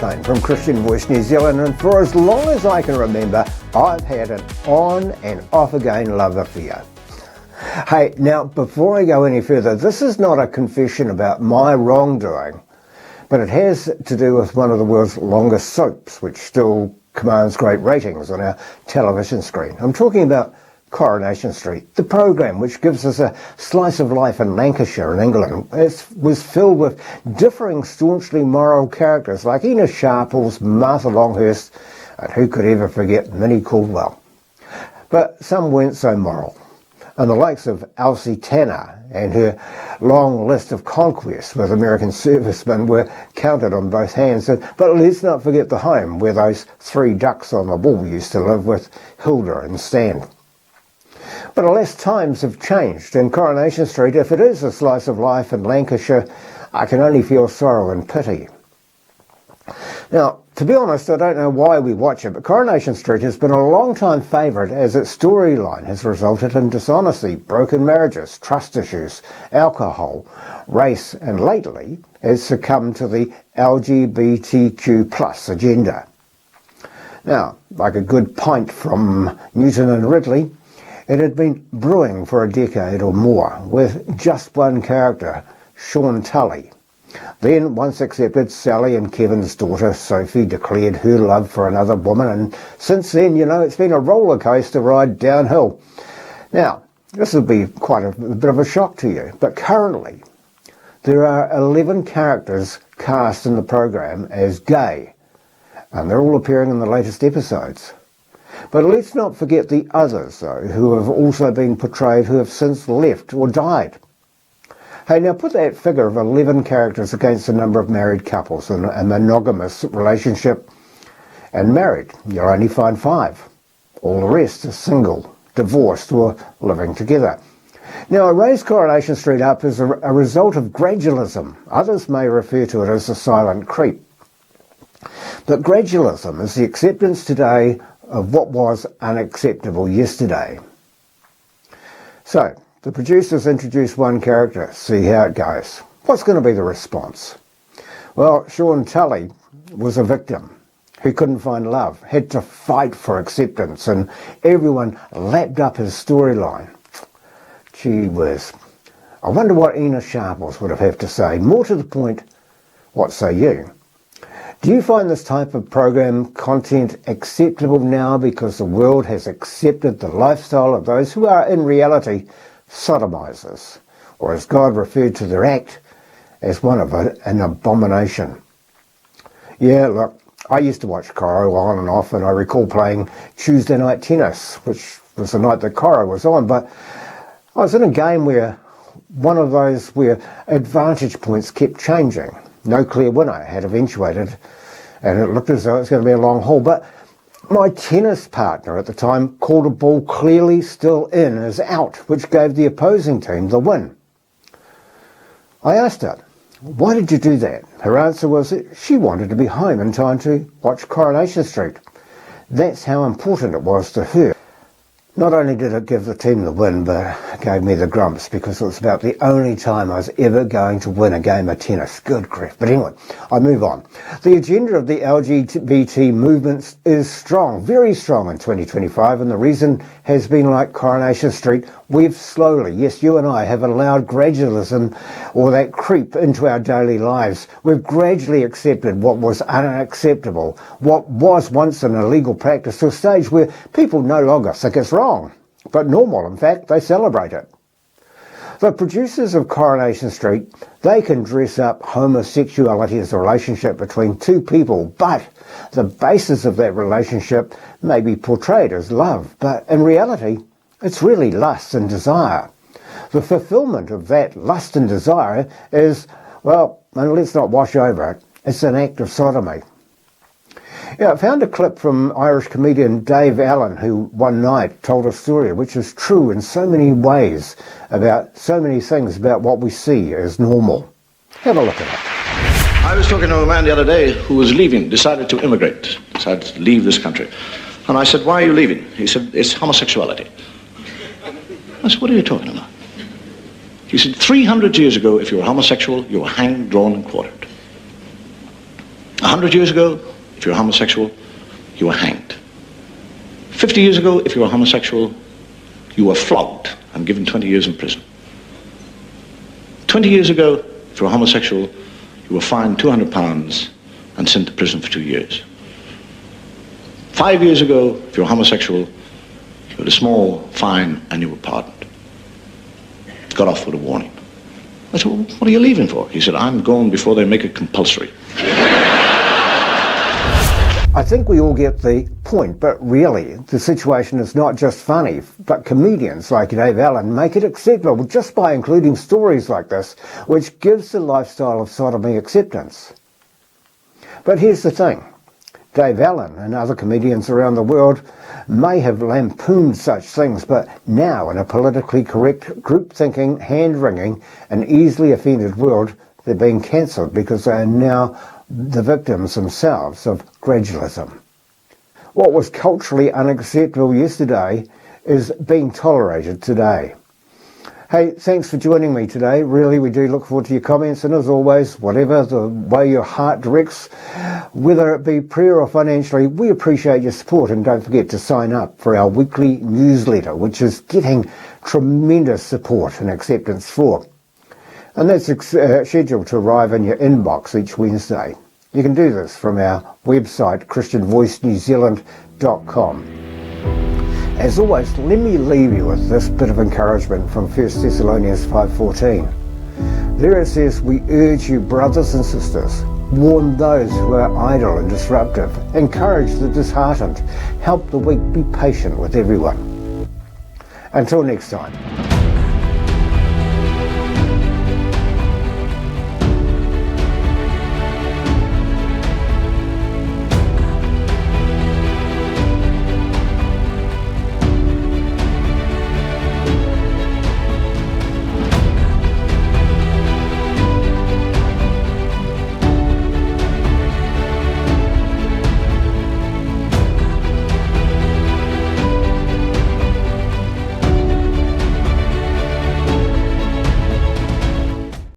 Chaplain from Christian Voice New Zealand, and for as long as I can remember, I've had an on and off again love affair. Hey, now before I go any further, this is not a confession about my wrongdoing, but it has to do with one of the world's longest soaps, which still commands great ratings on our television screen. I'm talking about Coronation Street, the program which gives us a slice of life in Lancashire in England. It was filled with differing staunchly moral characters like Ina Sharples, Martha Longhurst, and who could ever forget Minnie Caldwell. But some weren't so moral, and the likes of Elsie Tanner and her long list of conquests with American servicemen were counted on both hands. But let's not forget the home where those three ducks on the wall used to live with Hilda and Stan. But alas, times have changed, and Coronation Street, if it is a slice of life in Lancashire, I can only feel sorrow and pity. Now, to be honest, I don't know why we watch it, but Coronation Street has been a long-time favourite as its storyline has resulted in dishonesty, broken marriages, trust issues, alcohol, race, and lately has succumbed to the LGBTQ+ agenda. Now, like a good pint from Newton and Ridley, it had been brewing for a decade or more, with just one character, Sean Tully. Then, once accepted, Sally and Kevin's daughter, Sophie, declared her love for another woman, and since then, it's been a roller coaster ride downhill. Now, this will be quite a bit of a shock to you, but currently, there are 11 characters cast in the program as gay, and they're all appearing in the latest episodes. But let's not forget the others, though, who have also been portrayed who have since left or died. Hey, now put that figure of 11 characters against the number of married couples in a monogamous relationship and married. You'll only find 5. All the rest are single, divorced, or living together. Now, I raise Coronation Street up as a result of gradualism. Others may refer to it as the silent creep. But gradualism is the acceptance today of what was unacceptable yesterday. So, the producers introduce one character, see how it goes. What's going to be the response? Well, Sean Tully was a victim who couldn't find love, had to fight for acceptance, and everyone lapped up his storyline. Gee whiz. I wonder what Ina Sharples would have to say. More to the point, what say you? Do you find this type of program content acceptable now because the world has accepted the lifestyle of those who are in reality sodomizers, or as God referred to their act as one of it, an abomination? Yeah, look, I used to watch Coro on and off, and I recall playing Tuesday night tennis, which was the night that Coro was on, but I was in a game where one of those where advantage points kept changing. No clear winner had eventuated, and it looked as though it was going to be a long haul. But my tennis partner at the time called a ball clearly still in as out, which gave the opposing team the win. I asked her, why did you do that? Her answer was that she wanted to be home in time to watch Coronation Street. That's how important it was to her. Not only did it give the team the win, but it gave me the grumps because it was about the only time I was ever going to win a game of tennis. Good grief. But anyway, I move on. The agenda of the LGBT movement is strong, very strong in 2025, and the reason has been like Coronation Street. We've slowly, yes, you and I, have allowed gradualism or that creep into our daily lives. We've gradually accepted what was unacceptable, what was once an illegal practice, to a stage where people no longer think it's wrong, but normal. In fact, they celebrate it. The producers of Coronation Street, they can dress up homosexuality as a relationship between two people, but the basis of that relationship may be portrayed as love, but in reality, it's really lust and desire. The fulfillment of that lust and desire is, well, and let's not wash over it, it's an act of sodomy. Yeah, I found a clip from Irish comedian Dave Allen, who one night told a story which is true in so many ways about so many things about what we see as normal. Have a look at it. I was talking to a man the other day who was leaving, decided to immigrate, decided to leave this country. And I said, why are you leaving? He said, it's homosexuality. I said, what are you talking about? He said, 300 years ago, if you were homosexual, you were hanged, drawn, and quartered. 100 years ago, if you were homosexual, you were hanged. 50 years ago, if you were homosexual, you were flogged and given 20 years in prison. 20 years ago, if you were homosexual, you were fined £200 and sent to prison for 2 years. 5 years ago, if you were homosexual, you had a small fine and you were pardoned. Got off with a warning. I said, well, what are you leaving for? He said, I'm going before they make it compulsory. I think we all get the point, but really, the situation is not just funny, but comedians like Dave Allen make it acceptable just by including stories like this, which gives the lifestyle of sodomy acceptance. But here's the thing. Dave Allen and other comedians around the world may have lampooned such things, but now in a politically correct, group-thinking, hand-wringing and easily offended world, they're being cancelled because they are now the victims themselves of gradualism. What was culturally unacceptable yesterday is being tolerated today. Hey, thanks for joining me today. Really, we do look forward to your comments, and as always, whatever the way your heart directs, whether it be prayer or financially, we appreciate your support, and don't forget to sign up for our weekly newsletter, which is getting tremendous support and acceptance for. And that's scheduled to arrive in your inbox each Wednesday. You can do this from our website, christianvoicenewzealand.com. As always, let me leave you with this bit of encouragement from 1 Thessalonians 5:14. There it says, we urge you, brothers and sisters, warn those who are idle and disruptive, encourage the disheartened, help the weak, be patient with everyone. Until next time.